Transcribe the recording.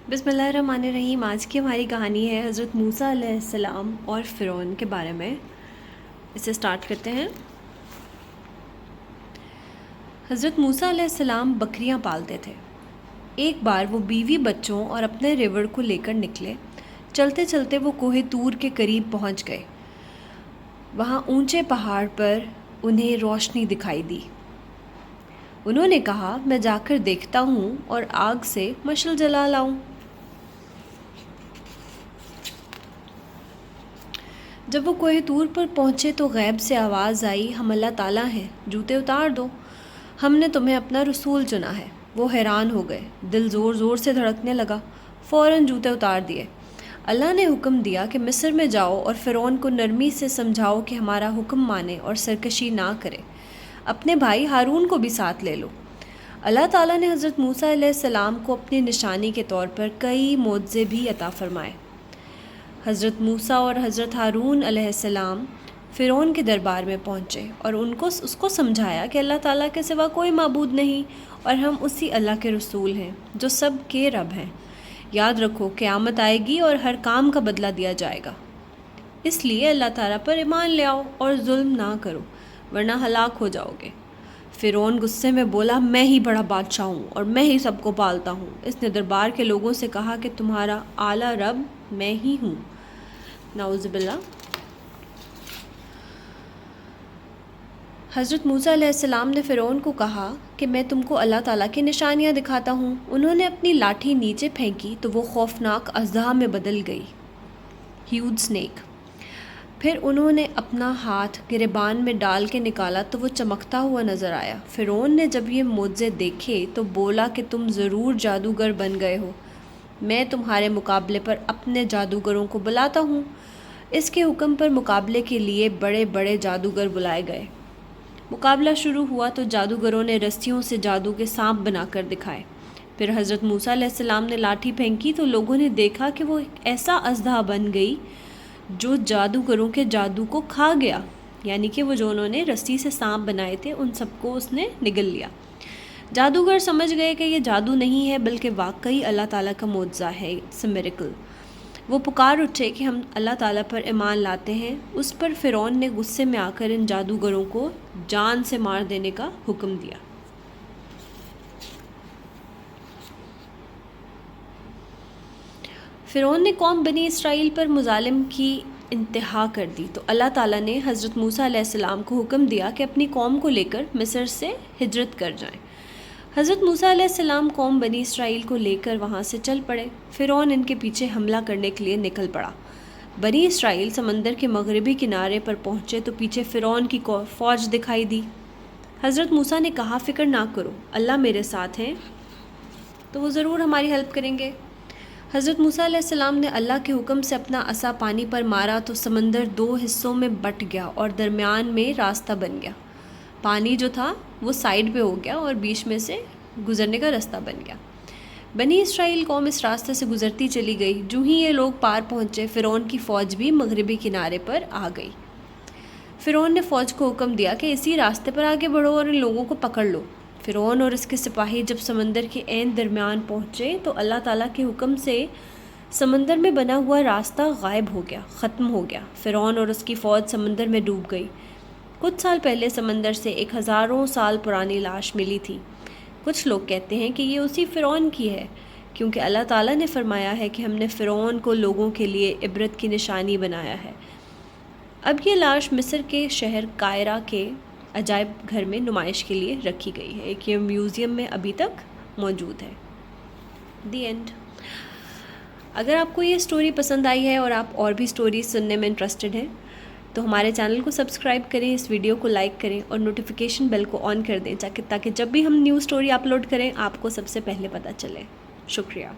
बिस्मिल्लाहिर्रहमानिर्रहीम। आज की हमारी कहानी है हज़रत मूसा अलैहिस्सलाम और फ़िरौन के बारे में। इसे स्टार्ट करते हैं। हज़रत मूसा अलैहिस्सलाम बकरियां पालते थे। एक बार वो बीवी बच्चों और अपने रिवर को लेकर निकले। चलते चलते वो कोहे तूर के करीब पहुंच गए। वहाँ ऊंचे पहाड़ पर उन्हें रोशनी दिखाई दी। उन्होंने कहा, मैं जाकर देखता हूँ और आग से मशल जला लाऊं। जब वो कोहे तूर पर पहुँचे तो गैब से आवाज़ आई, हम अल्लाह ताला हैं, जूते उतार दो, हमने तुम्हें अपना रसूल चुना है। वो हैरान हो गए, दिल ज़ोर ज़ोर से धड़कने लगा। फ़ौरन जूते उतार दिए। अल्लाह ने हुक्म दिया कि मिस्र में जाओ और फ़िरौन को नरमी से समझाओ कि हमारा हुक्म माने और सरकशी ना करे। अपने भाई हारून को भी साथ ले लो। अल्लाह ताला ने हज़रत मूसा अलैहिस्सलाम को अपनी निशानी के तौर पर कई मोज़े भी अता फ़रमाए। हज़रत मूसा और हज़रत हारून अलैहिस्सलाम फ़िरौन के दरबार में पहुँचे और उसको समझाया कि अल्लाह ताला के सिवा कोई माबूद नहीं और हम उसी अल्लाह के रसूल हैं जो सब के रब हैं। याद रखो, क़यामत आएगी और हर काम का बदला दिया जाएगा, इसलिए अल्लाह ताला पर ईमान ले आओ और जुल्म ना करो वरना हलाक हो जाओगे। फ़िरौन गुस्से में बोला, मैं ही बड़ा बादशाह हूँ और मैं ही सबको पालता हूँ। इसने दरबार के लोगों से कहा कि तुम्हारा आला रब मैं ही हूँ। नाउज़ुबिल्लाह। हज़रत मूसा अलैहिस्सलाम ने फ़िरौन को कहा कि मैं तुमको अल्लाह ताला की निशानियाँ दिखाता हूँ। उन्होंने अपनी लाठी नीचे फेंकी तो वो खौफनाक अज़्दा में बदल गई, ह्यूज स्नेक। फिर उन्होंने अपना हाथ गिरेबान में डाल के निकाला तो वो चमकता हुआ नज़र आया। फ़िरौन ने जब ये मोज़े देखे तो बोला कि तुम ज़रूर जादूगर बन गए हो। मैं तुम्हारे मुकाबले पर अपने जादूगरों को बुलाता हूँ। इसके हुक्म पर मुकाबले के लिए बड़े बड़े जादूगर बुलाए गए। मुकाबला शुरू हुआ तो जादूगरों ने रस्सियों से जादू के सांप बनाकर दिखाए। फिर हज़रत मूसा अलैहिस्सलाम ने लाठी फेंकी तो लोगों ने देखा कि वो एक ऐसा अज़दा बन गई जो जादूगरों के जादू को खा गया, यानी कि वो जो उन्होंने रस्सी से सांप बनाए थे उन सबको उसने निगल लिया। जादूगर समझ गए कि ये जादू नहीं है बल्कि वाकई अल्लाह ताला का मोज़ा है, इट्स अ मिरेकल। वो पुकार उठे कि हम अल्लाह ताला पर ईमान लाते हैं। उस पर फ़िरौन ने गुस्से में आकर इन जादूगरों को जान से मार देने का हुक्म दिया। फ़िरौन ने कौम बनी इसराइल पर मुजालिम की इंतहा कर दी तो अल्लाह ताला ने हज़रत मूसा अलैहिस्सलाम को हुक्म दिया कि अपनी कौम को लेकर मिस्र से हिजरत कर जाएं। हज़रत मूसा अलैहिस्सलाम कौम बनी इसराइल को लेकर वहाँ से चल पड़े। फ़िरौन इनके पीछे हमला करने के लिए निकल पड़ा। बनी इसराइल समंदर के मगरबी किनारे पर पहुँचे तो पीछे फ़िरौन की फ़ौज दिखाई दी। हज़रत मूसा ने कहा, फ़िक्र ना करो, अल्लाह मेरे साथ हैं तो वो ज़रूर हमारी हेल्प करेंगे। हज़रत मूसा अलैहिस्सलाम ने अल्लाह के हुक्म से अपना असा पानी पर मारा तो समंदर दो हिस्सों में बट गया और दरमियान में रास्ता बन गया। पानी जो था वो साइड पे हो गया और बीच में से गुज़रने का रास्ता बन गया। बनी इसराइल कौम इस रास्ते से गुज़रती चली गई। जो ही ये लोग पार पहुँचे फ़िरौन की फ़ौज भी मगरबी किनारे पर आ गई। फ़िरौन ने फ़ौज को हुक्म दिया कि इसी रास्ते पर आगे बढ़ो और इन लोगों को पकड़ लो। फ़िरौन और इसके सिपाही जब समंदर के ऐन दरमियान पहुँचे तो अल्लाह ताला के हुक्म से समंदर में बना हुआ रास्ता गायब हो गया, ख़त्म हो गया। फ़िरौन और उसकी फ़ौज समंदर में डूब गई। कुछ साल पहले समंदर से एक हज़ारों साल पुरानी लाश मिली थी। कुछ लोग कहते हैं कि ये उसी फ़िरौन की है, क्योंकि अल्लाह ताला ने फरमाया है कि हमने फ़िरौन को लोगों के लिए इबरत की निशानी बनाया है। अब ये लाश मिस्र के शहर कायरा के अजायब घर में नुमाइश के लिए रखी गई है। एक ये म्यूज़ियम में अभी तक मौजूद है। दी एंड। अगर आपको ये स्टोरी पसंद आई है और आप और भी स्टोरीज सुनने में इंटरेस्टेड हैं तो हमारे चैनल को सब्सक्राइब करें, इस वीडियो को लाइक करें और नोटिफिकेशन बेल को ऑन कर दें ताकि जब भी हम न्यू स्टोरी अपलोड करें आपको सबसे पहले पता चले। शुक्रिया।